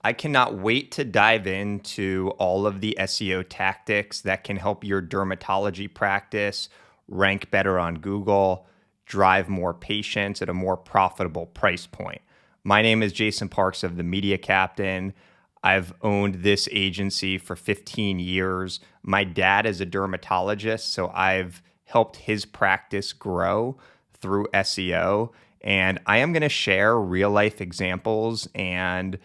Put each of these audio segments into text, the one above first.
I cannot wait to dive into all of the SEO tactics that can help your dermatology practice rank better on Google, drive more patients at a more profitable price point. My name is Jason Parks of The Media Captain. I've owned this agency for 15 years. My dad is a dermatologist, so I've helped his practice grow through SEO. And I am going to share real life examples and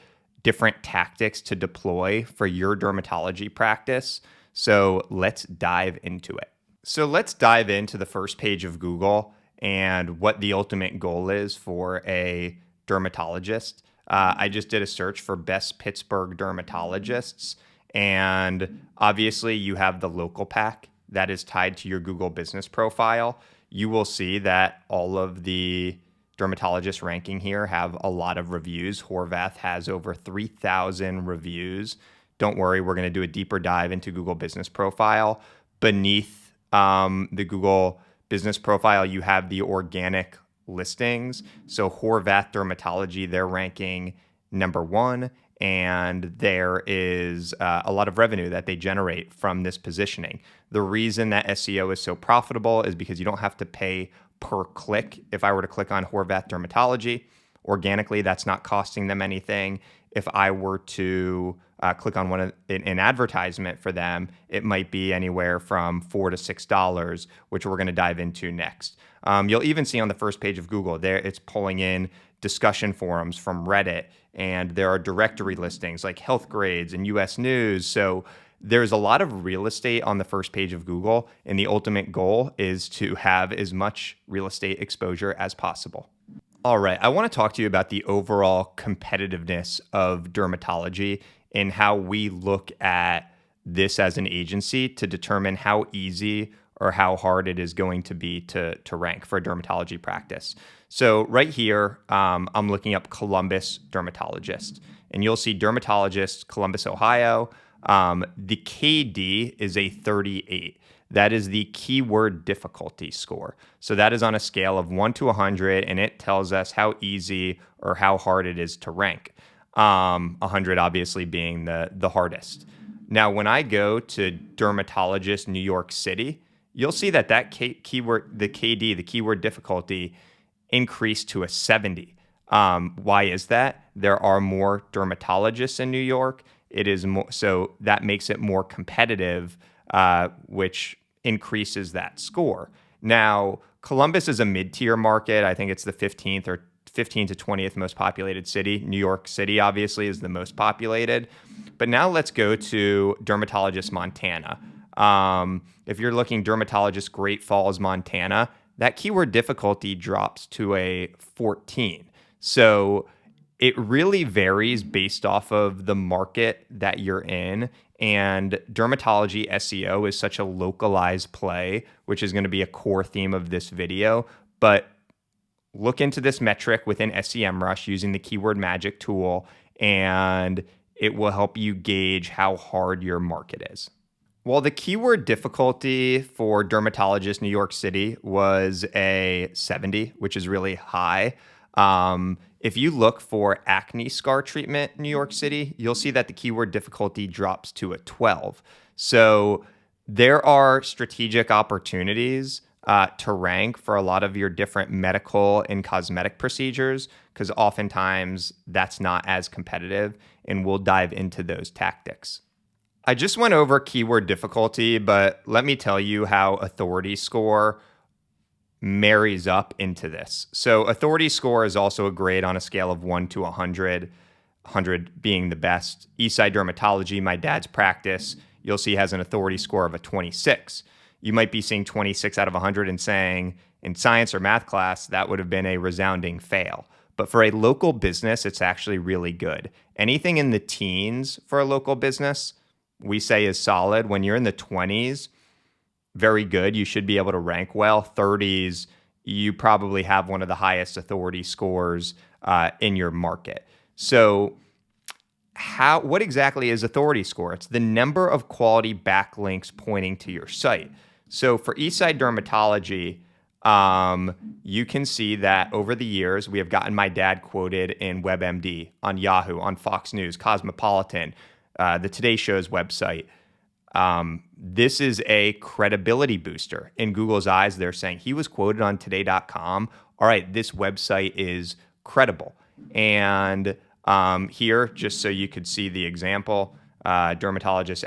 different tactics to deploy for your dermatology practice. So let's dive into it. So let's dive into the first page of Google and what the ultimate goal is for a dermatologist. I just did a search for best Pittsburgh dermatologists, and obviously you have the local pack that is tied to your Google business profile. You will see that all of the dermatologist ranking here have a lot of reviews. Horvath has over 3,000 reviews. Don't worry, we're going to do a deeper dive into Google business profile. Beneath the Google business profile, you have the organic listings. So Horvath Dermatology, they're ranking number one, and there is a lot of revenue that they generate from this positioning. The reason that SEO is so profitable is because you don't have to pay per click. If I were to click on Horvath Dermatology, organically, that's not costing them anything. If I were to click on an advertisement for them, it might be anywhere from $4 to $6, which we're going to dive into next. You'll even see on the first page of Google there, it's pulling in discussion forums from Reddit, and there are directory listings like Health Grades and US News. So there's a lot of real estate on the first page of Google, and the ultimate goal is to have as much real estate exposure as possible. All right, I want to talk to you about the overall competitiveness of dermatology and how we look at this as an agency to determine how easy or how hard it is going to be to rank for a dermatology practice. So right here, I'm looking up Columbus Dermatologist, and you'll see Dermatologist, Columbus, Ohio. The KD is a 38. That is the keyword difficulty score. So that is on a scale of 1 to 100, and it tells us how easy or how hard it is to rank. 100 obviously being the hardest. Now, when I go to Dermatologist New York City, you'll see that keyword, the KD, the keyword difficulty, increased to a 70. Why is that? There are more dermatologists in New York. It is more, so that makes it more competitive, which increases that score. Now, Columbus is a mid-tier market. I think it's the 15th or 15th to 20th most populated city. New York City, obviously, is the most populated. But now let's go to Dermatologist Montana. If you're looking Dermatologist Great Falls, Montana, that keyword difficulty drops to a 14. So it really varies based off of the market that you're in. And dermatology SEO is such a localized play, which is going to be a core theme of this video. But look into this metric within SEMrush using the keyword magic tool, and it will help you gauge how hard your market is. Well, the keyword difficulty for Dermatologist New York City was a 70, which is really high. If you look for acne scar treatment in New York City, you'll see that the keyword difficulty drops to a 12. So there are strategic opportunities to rank for a lot of your different medical and cosmetic procedures, because oftentimes that's not as competitive, and we'll dive into those tactics. I just went over keyword difficulty, but let me tell you how authority score marries up into this. So authority score is also a grade on a scale of 1 to 100, 100 being the best. Eastside Dermatology, my dad's practice, you'll see has an authority score of a 26. You might be seeing 26 out of 100 and saying, in science or math class, that would have been a resounding fail. But for a local business, it's actually really good. Anything in the teens for a local business, we say is solid. When you're in the 20s, very good. You should be able to rank well. 30s, you probably have one of the highest authority scores in your market. So what exactly is authority score? It's the number of quality backlinks pointing to your site. So for Eastside Dermatology, you can see that over the years, we have gotten my dad quoted in WebMD, on Yahoo, on Fox News, Cosmopolitan, the Today Show's website. This is a credibility booster. In Google's eyes, they're saying he was quoted on today.com. All right, this website is credible. And here, just so you could see the example, dermatologist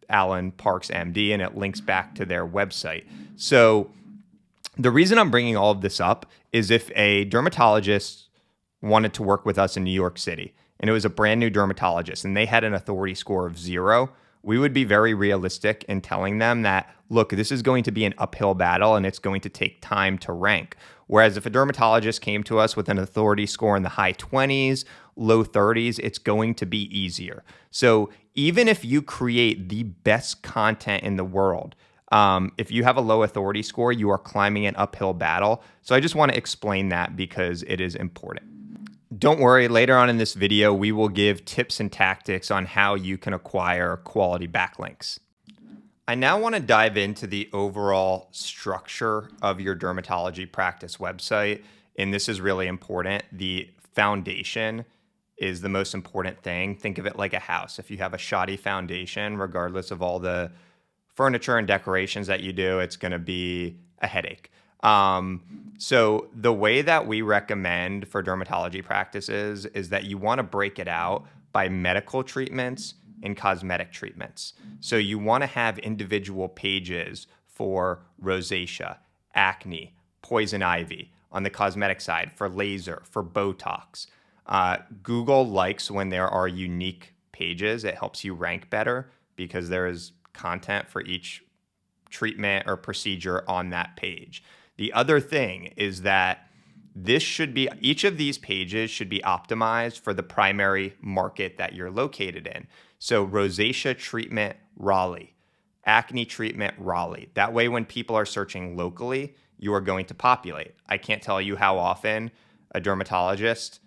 Alan Parks, MD, and it links back to their website. So the reason I'm bringing all of this up is if a dermatologist wanted to work with us in New York City, and it was a brand new dermatologist, and they had an authority score of 0, we would be very realistic in telling them that, look, this is going to be an uphill battle and it's going to take time to rank. Whereas if a dermatologist came to us with an authority score in the high 20s, low 30s, it's going to be easier. So even if you create the best content in the world, if you have a low authority score, you are climbing an uphill battle. So I just want to explain that because it is important. Don't worry, later on in this video, we will give tips and tactics on how you can acquire quality backlinks. I now want to dive into the overall structure of your dermatology practice website, and this is really important. The foundation is the most important thing. Think of it like a house. If you have a shoddy foundation, regardless of all the furniture and decorations that you do, it's going to be a headache. So the way that we recommend for dermatology practices is that you want to break it out by medical treatments and cosmetic treatments. So you want to have individual pages for rosacea, acne, poison ivy, on the cosmetic side for laser, for Botox. Google likes when there are unique pages. It helps you rank better because there is content for each treatment or procedure on that page. The other thing is that each of these pages should be optimized for the primary market that you're located in. So rosacea treatment, Raleigh. Acne treatment, Raleigh. That way, when people are searching locally, you are going to populate. I can't tell you how often a dermatologist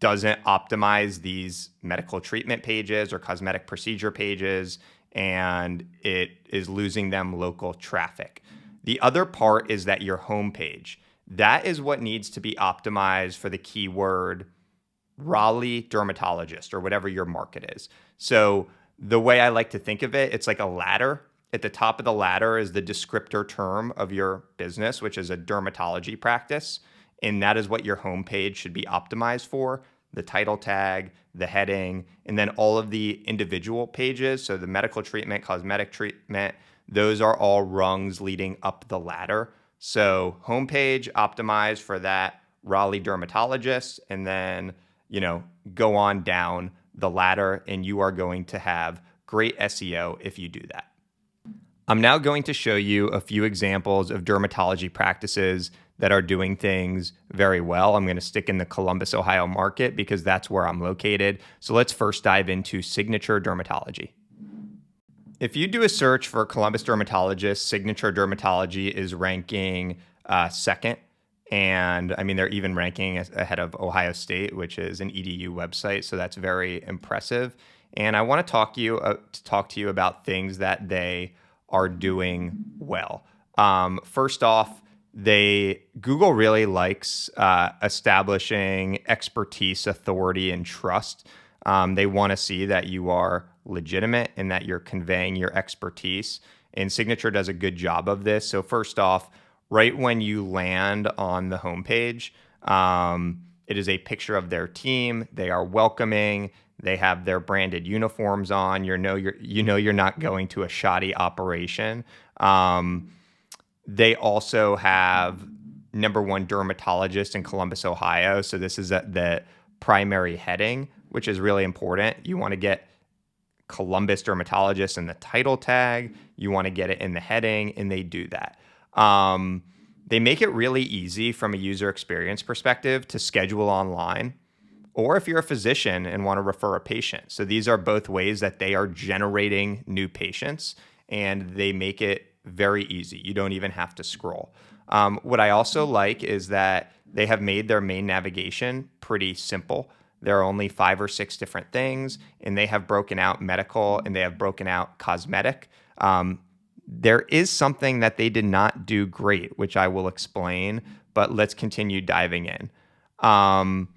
doesn't optimize these medical treatment pages or cosmetic procedure pages, and it is losing them local traffic. The other part is that your homepage, that is what needs to be optimized for the keyword Raleigh dermatologist or whatever your market is. So the way I like to think of it, it's like a ladder. At the top of the ladder is the descriptor term of your business, which is a dermatology practice. And that is what your homepage should be optimized for. The title tag, the heading, and then all of the individual pages. So the medical treatment, cosmetic treatment, those are all rungs leading up the ladder. So homepage optimized for that Raleigh dermatologist, and then, go on down the ladder and you are going to have great SEO if you do that. I'm now going to show you a few examples of dermatology practices that are doing things very well. I'm going to stick in the Columbus, Ohio market because that's where I'm located. So let's first dive into Signature Dermatology. If you do a search for Columbus Dermatologist, Signature Dermatology is ranking second. And I mean, they're even ranking ahead of Ohio State, which is an EDU website. So that's very impressive. And I want to talk to you about things that they are doing well. First off, Google really likes establishing expertise, authority, and trust. They want to see that you are legitimate and that you're conveying your expertise. And Signature does a good job of this. So first off, right when you land on the homepage, it is a picture of their team. They are welcoming. They have their branded uniforms on. You're not going to a shoddy operation. They also have #1 dermatologist in Columbus, Ohio. So this is the primary heading, which is really important. You want to get Columbus dermatologist in the title tag. You want to get it in the heading, and they do that. They make it really easy from a user experience perspective to schedule online, or if you're a physician and want to refer a patient. So these are both ways that they are generating new patients, and they make it very easy. You don't even have to scroll. What I also like is that they have made their main navigation pretty simple. There are only 5 or 6 different things, and they have broken out medical and they have broken out cosmetic. There is something that they did not do great, which I will explain, but let's continue diving in. Um,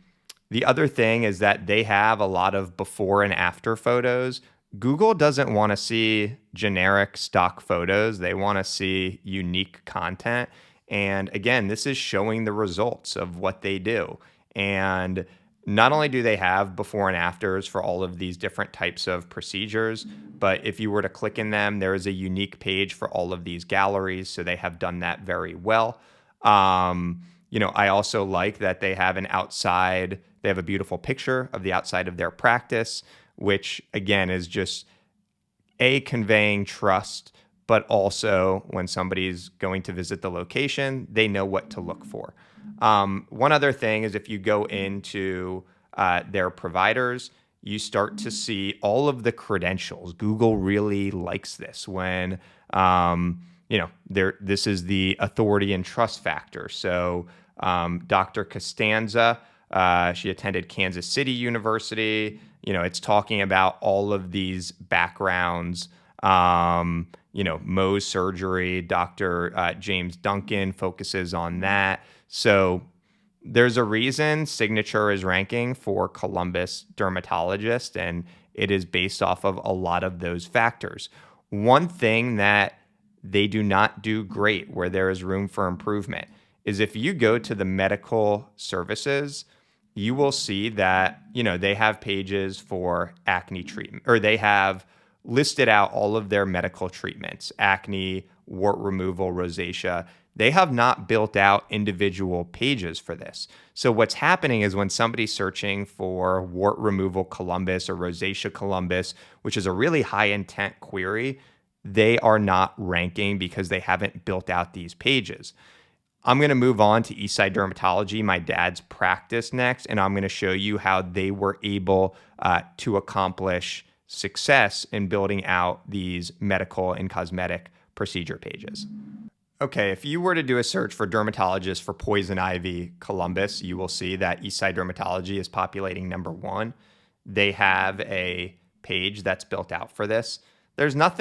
the other thing is that they have a lot of before and after photos. Google doesn't want to see generic stock photos. They want to see unique content. And again, this is showing the results of what they do. And not only do they have before and afters for all of these different types of procedures, but if you were to click in them, there is a unique page for all of these galleries. So they have done that very well. I also like that they have they have a beautiful picture of the outside of their practice, which again is just conveying trust, but also when somebody's going to visit the location, they know what to look for. One other thing is if you go into their providers, you start to see all of the credentials. Google really likes this when, this is the authority and trust factor. So Dr. Costanza, she attended Kansas City University. It's talking about all of these backgrounds. Mohs surgery, Dr. James Duncan focuses on that. So there's a reason Signature is ranking for Columbus dermatologists, and it is based off of a lot of those factors. One thing that they do not do great, where there is room for improvement, is if you go to the medical services, you will see that, they have pages for acne treatment, or they have listed out all of their medical treatments, acne, wart removal, rosacea. They have not built out individual pages for this. So what's happening is when somebody's searching for wart removal Columbus or rosacea Columbus, which is a really high intent query, they are not ranking because they haven't built out these pages. I'm going to move on to Eastside Dermatology, my dad's practice, next, and I'm going to show you how they were able to accomplish success in building out these medical and cosmetic procedure pages. Okay, if you were to do a search for dermatologists for poison ivy Columbus, you will see that Eastside Dermatology is populating number 1. They have a page that's built out for this. There's not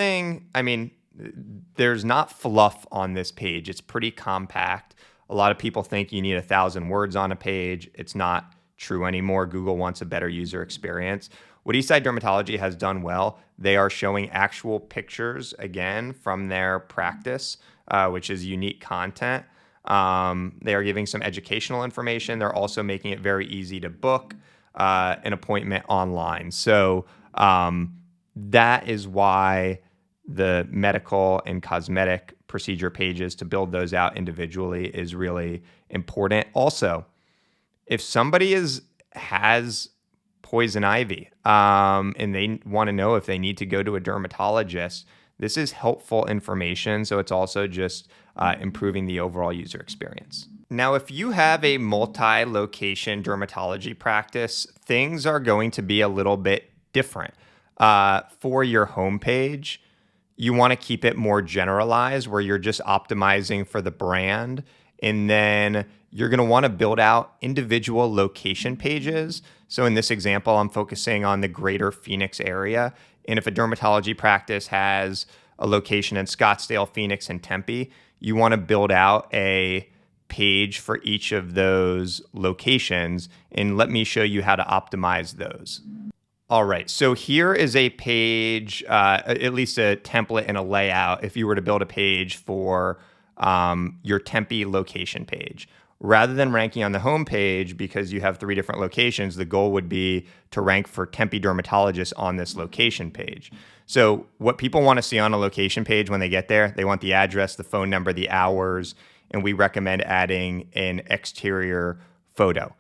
fluff on this page. It's pretty compact. A lot of people think you need 1,000 words on a page. It's not true anymore. Google wants a better user experience. What Eastside Dermatology has done well, they are showing actual pictures, again, from their practice, which is unique content. They are giving some educational information. They're also making it very easy to book an appointment online. So that is why the medical and cosmetic procedure pages, to build those out individually, is really important. Also, if somebody has poison ivy and they want to know if they need to go to a dermatologist, this is helpful information. So it's also just improving the overall user experience. Now, if you have a multi-location dermatology practice, things are going to be a little bit different. For your homepage, you want to keep it more generalized, where you're just optimizing for the brand. And then you're going to want to build out individual location pages. So in this example, I'm focusing on the greater Phoenix area. And if a dermatology practice has a location in Scottsdale, Phoenix, and Tempe, you want to build out a page for each of those locations. And let me show you how to optimize those. All right, so here is a page, at least a template and a layout, if you were to build a page for your Tempe location page. Rather than ranking on the home page because you have 3 different locations, the goal would be to rank for Tempe dermatologists on this location page. So what people want to see on a location page when they get there, they want the address, the phone number, the hours, and we recommend adding an exterior photo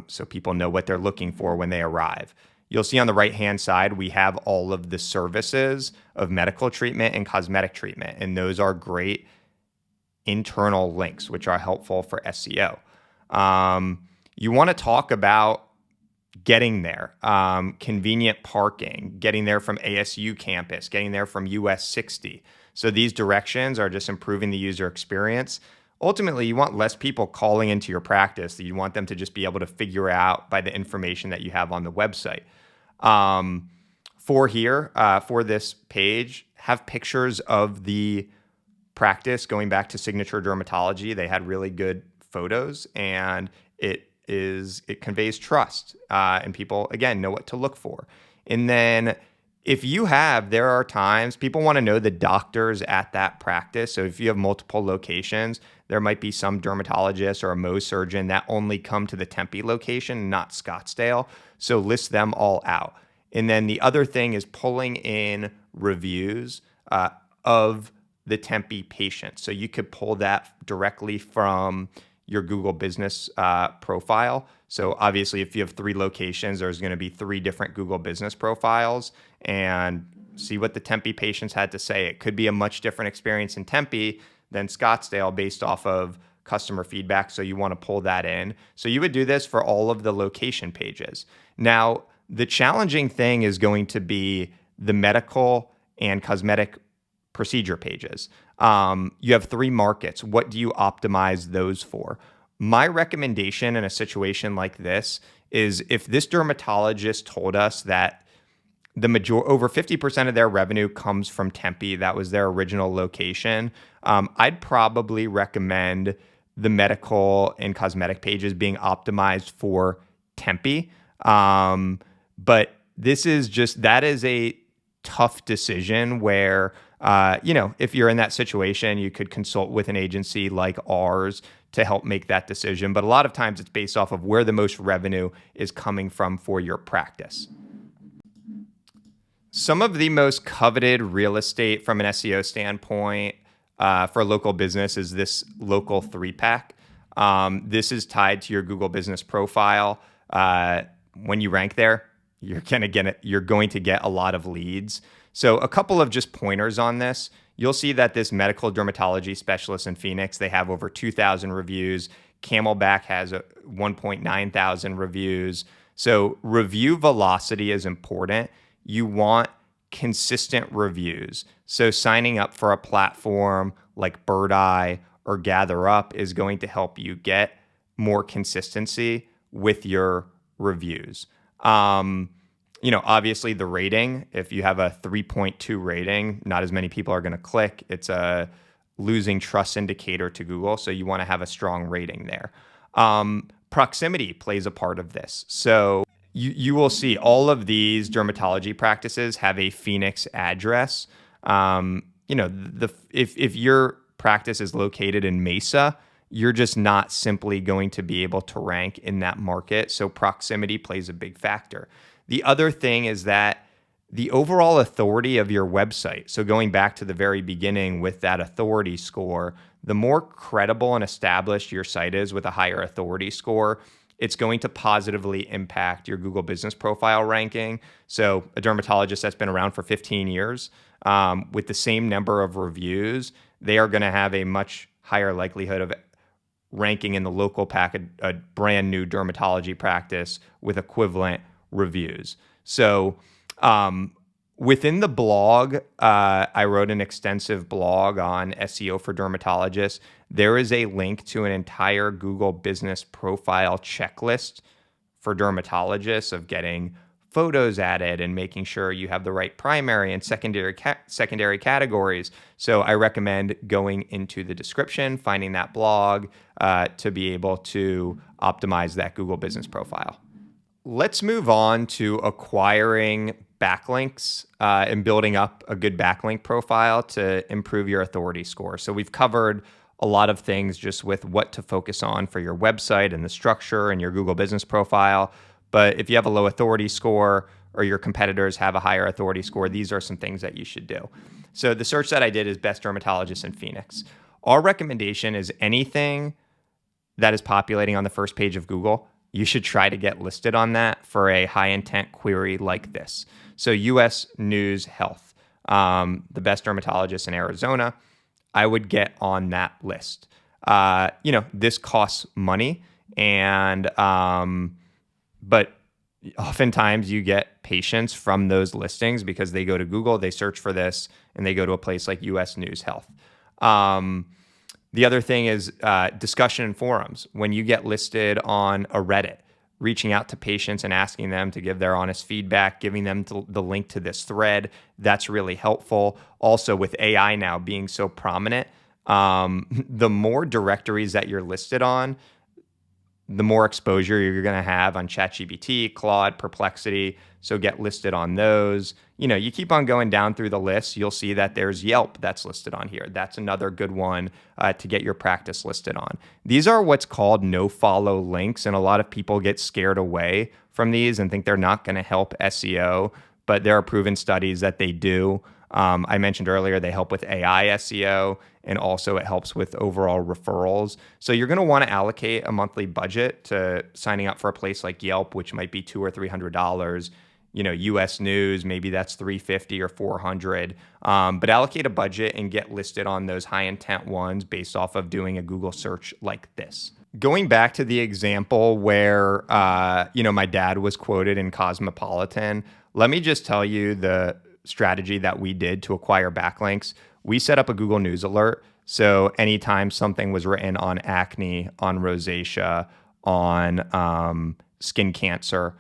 so people know what they're looking for when they arrive. You'll see on the right-hand side, we have all of the services of medical treatment and cosmetic treatment, and those are great internal links, which are helpful for SEO. You want to talk about getting there, convenient parking, getting there from ASU campus, getting there from US 60. So these directions are just improving the user experience. Ultimately, you want less people calling into your practice. You want them to just be able to figure out by the information that you have on the website. For this page, have pictures of the practice going back to Signature Dermatology. They had really good photos, and it conveys trust, and people again know what to look for. And then there are times people want to know the doctors at that practice. So if you have multiple locations, there might be some dermatologist or a Mohs surgeon that only come to the Tempe location, not Scottsdale. So list them all out. And then the other thing is pulling in reviews of the Tempe patients. So you could pull that directly from your Google business profile. So obviously, if you have 3 locations, there's going to be 3 different Google business profiles, and see what the Tempe patients had to say. It could be a much different experience in Tempe than Scottsdale based off of customer feedback. So you want to pull that in. So you would do this for all of the location pages. Now, the challenging thing is going to be the medical and cosmetic procedure pages. You have 3 markets. What do you optimize those for? My recommendation in a situation like this is, if this dermatologist told us that over 50% of their revenue comes from Tempe, that was their original location, I'd probably recommend the medical and cosmetic pages being optimized for Tempe. But that is a tough decision where, if you're in that situation, you could consult with an agency like ours to help make that decision. But a lot of times it's based off of where the most revenue is coming from for your practice. Some of the most coveted real estate from an SEO standpoint for a local business is this local 3-pack. This is tied to your Google business profile. When you rank there, you're going to get a lot of leads. So a couple of just pointers on this. You'll see that this medical dermatology specialist in Phoenix, they have over 2,000 reviews. Camelback has 1.9 thousand reviews. So review velocity is important. You want consistent reviews. So signing up for a platform like Bird Eye or Gather Up is going to help you get more consistency with your reviews. Obviously the rating, if you have a 3.2 rating, not as many people are going to click. It's a losing trust indicator to Google. So you want to have a strong rating there. Proximity plays a part of this. So you will see all of these dermatology practices have a Phoenix address. If your practice is located in Mesa, you're just not simply going to be able to rank in that market. So proximity plays a big factor. The other thing is that the overall authority of your website. So going back to the very beginning with that authority score, the more credible and established your site is with a higher authority score, it's going to positively impact your Google business profile ranking. So a dermatologist that's been around for 15 years with the same number of reviews, they are going to have a much higher likelihood of ranking in the local pack, a brand new dermatology practice with equivalent reviews. So within the blog, I wrote an extensive blog on SEO for dermatologists. There is a link to an entire Google business profile checklist for dermatologists of getting photos added and making sure you have the right primary and secondary categories. So I recommend going into the description, finding that blog to be able to optimize that Google business profile. Let's move on to acquiring backlinks and building up a good backlink profile to improve your authority score. So we've covered a lot of things just with what to focus on for your website and the structure and your Google business profile. But if you have a low authority score or your competitors have a higher authority score, these are some things that you should do. So the search that I did is best dermatologists in Phoenix. Our recommendation is anything that is populating on the first page of Google, you should try to get listed on that for a high intent query like this. So US News Health, the best dermatologist in Arizona, I would get on that list. This costs money, and but oftentimes you get patients from those listings because they go to Google, they search for this, and they go to a place like US News Health. The other thing is discussion in forums. When you get listed on a Reddit, reaching out to patients and asking them to give their honest feedback, giving them the link to this thread. That's really helpful. Also, with AI now being so prominent, the more directories that you're listed on, the more exposure you're going to have on ChatGPT, Claude, Perplexity. So get listed on those. You keep on going down through the list, you'll see that there's Yelp that's listed on here. That's another good one to get your practice listed on. These are what's called no-follow links, and a lot of people get scared away from these and think they're not going to help SEO, but there are proven studies that they do. I mentioned earlier they help with AI SEO, and also it helps with overall referrals. So you're going to want to allocate a monthly budget to signing up for a place like Yelp, which might be $200 or $300. US News, maybe that's $350 or $400. But allocate a budget and get listed on those high intent ones based off of doing a Google search like this. Going back to the example where my dad was quoted in Cosmopolitan, let me just tell you the strategy that we did to acquire backlinks. We set up a Google News alert. So anytime something was written on acne, on rosacea, on skin cancer,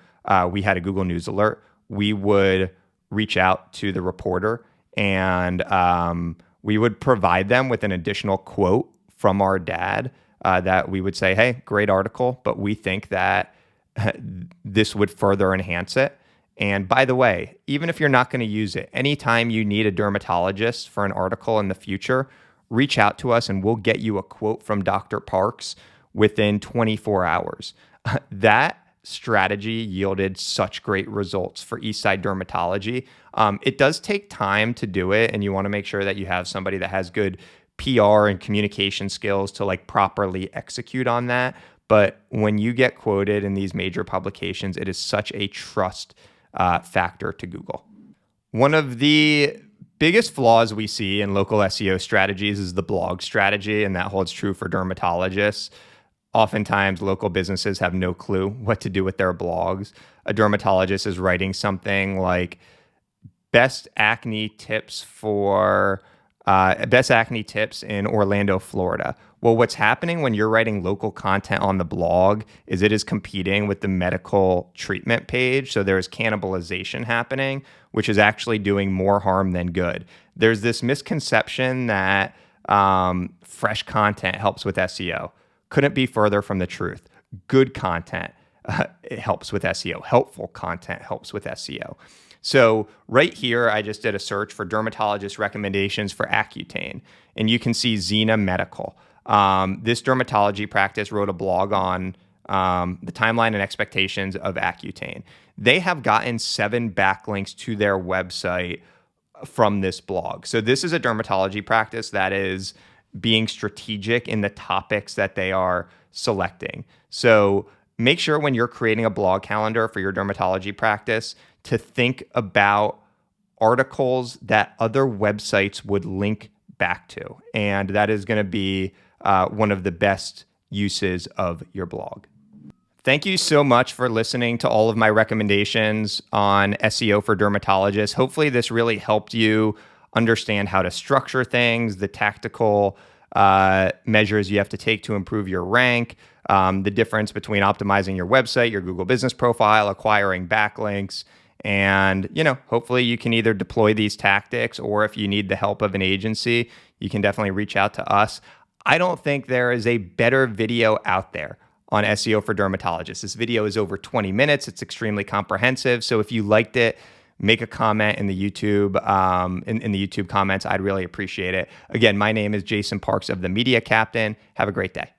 we had a Google News alert. We would reach out to the reporter and we would provide them with an additional quote from our dad that we would say, hey, great article, but we think that this would further enhance it. And by the way, even if you're not going to use it, anytime you need a dermatologist for an article in the future, reach out to us and we'll get you a quote from Dr. Parks within 24 hours. That strategy yielded such great results for Eastside Dermatology. It does take time to do it, and you want to make sure that you have somebody that has good PR and communication skills to properly execute on that. But when you get quoted in these major publications, it is such a trust factor to Google. One of the biggest flaws we see in local SEO strategies is the blog strategy, and that holds true for dermatologists. Oftentimes, local businesses have no clue what to do with their blogs. A dermatologist is writing something like best acne tips in Orlando, Florida. Well, what's happening when you're writing local content on the blog is it is competing with the medical treatment page. So there's cannibalization happening, which is actually doing more harm than good. There's this misconception that fresh content helps with SEO. Couldn't be further from the truth. Good content it helps with SEO. Helpful content helps with SEO. So right here, I just did a search for dermatologist recommendations for Accutane, and you can see Xena Medical. This dermatology practice wrote a blog on the timeline and expectations of Accutane. They have gotten 7 backlinks to their website from this blog. So this is a dermatology practice that is being strategic in the topics that they are selecting. So make sure when you're creating a blog calendar for your dermatology practice to think about articles that other websites would link back to. And that is going to be one of the best uses of your blog. Thank you so much for listening to all of my recommendations on SEO for dermatologists. Hopefully this really helped you understand how to structure things, the tactical measures you have to take to improve your rank, the difference between optimizing your website, your Google business profile, acquiring backlinks, and hopefully you can either deploy these tactics, or if you need the help of an agency, you can definitely reach out to us. I don't think there is a better video out there on SEO for dermatologists. This video is over 20 minutes. It's extremely comprehensive. So if you liked it, make a comment in the YouTube in the YouTube comments. I'd really appreciate it. Again, my name is Jason Parks of The Media Captain. Have a great day.